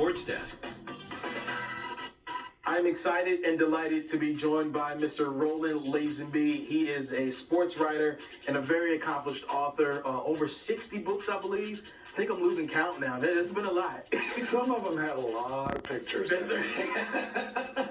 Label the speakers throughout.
Speaker 1: Sports Desk.
Speaker 2: I'm excited and delighted to be joined by Mr. Roland Lazenby. He is a sports writer and a very accomplished author. Over 60 books, I believe. I think I'm losing count now. There's been a lot.
Speaker 3: Some of them had a lot of pictures.
Speaker 2: That's right.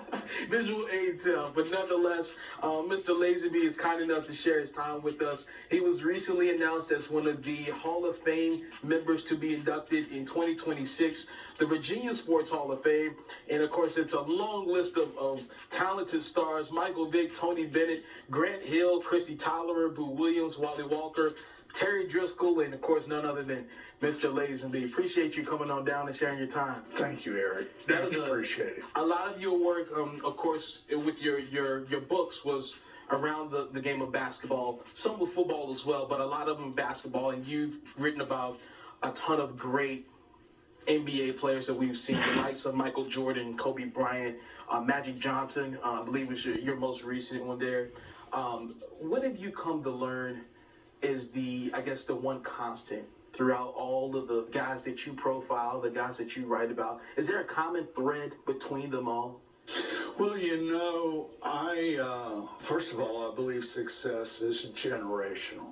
Speaker 2: Visual aids help, but nonetheless, Mr. Lazenby is kind enough to share his time with us. He was recently announced as one of the Hall of Fame members to be inducted in 2026, the Virginia Sports Hall of Fame. And of course, it's a long list of talented stars: Michael Vick, Tony Bennett, Grant Hill, Christy Tolliver, Boo Williams, Wally Walker, Terry Driscoll, and of course none other than Mr. Lazenby. Appreciate you coming on down and sharing your time.
Speaker 3: Thank you, Eric.
Speaker 2: That is
Speaker 3: appreciate it.
Speaker 2: A lot of your work, of course, with your books was around the game of basketball, some with football as well, but a lot of them basketball, and you've written about a ton of great NBA players that we've seen, the likes of Michael Jordan, Kobe Bryant, Magic Johnson, I believe was your most recent one there. What have you come to learn is the one constant throughout all of the guys that you profile, the guys that you write about? Is there a common thread between them all?
Speaker 3: Well, first of all, I believe success is generational.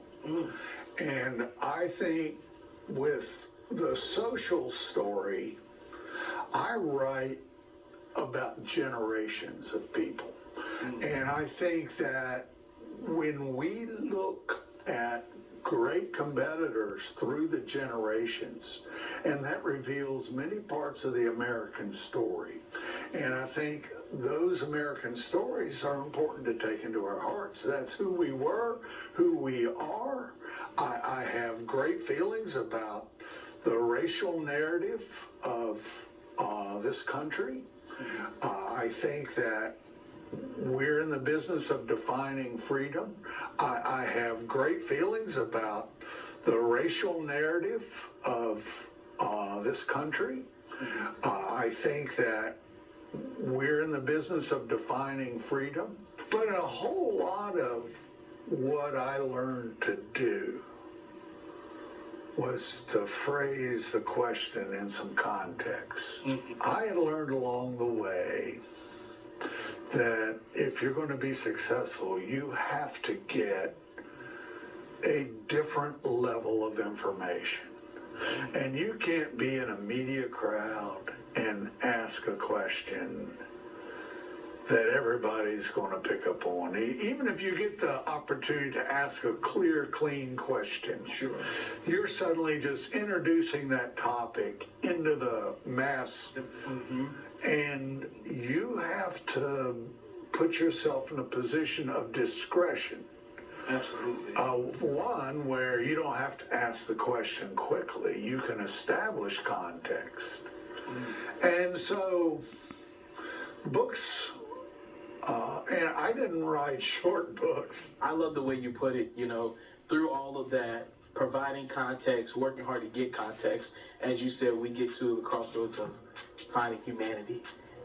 Speaker 3: And I think with the social story, I write about generations of people. And I think that when we look at great competitors through the generations, and that reveals many parts of the American story. And I think those American stories are important to take into our hearts. That's who we were, who we are. I have great feelings about the racial narrative of this country. I think that we're in the business of defining freedom. I have great feelings about the racial narrative of this country. I think that we're in the business of defining freedom. But a whole lot of what I learned to do was to phrase the question in some context. I had learned along the way that if you're going to be successful, you have to get a different level of information. And you can't be in a media crowd and ask a question that everybody's going to pick up on. Even if you get the opportunity to ask a clear, clean question, you're suddenly just introducing that topic into the mass. And you have to put yourself in a position of discretion.
Speaker 2: Absolutely.
Speaker 3: One where you don't have to ask the question quickly. You can establish context. And so books, and I didn't write short books.
Speaker 2: I love the way you put it, through all of that, providing context, working hard to get context. As you said, we get to the crossroads of finding humanity.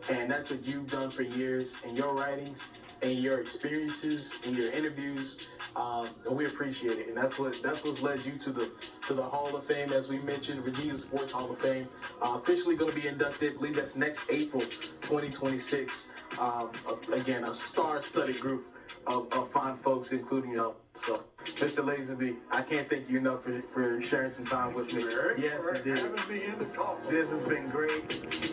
Speaker 2: And that's what you've done for years in your writings and your experiences and your interviews. And we appreciate it. And that's what's led you to the Hall of Fame, as we mentioned, Virginia Sports Hall of Fame. Officially going to be inducted, I believe that's next April 2026. Again, a star-studded group of fine folks, including So, Mr. Lazenby, I can't thank you enough for sharing some time with me.
Speaker 3: Eric,
Speaker 2: Yes, indeed.
Speaker 3: having me in to talk.
Speaker 2: This has been great.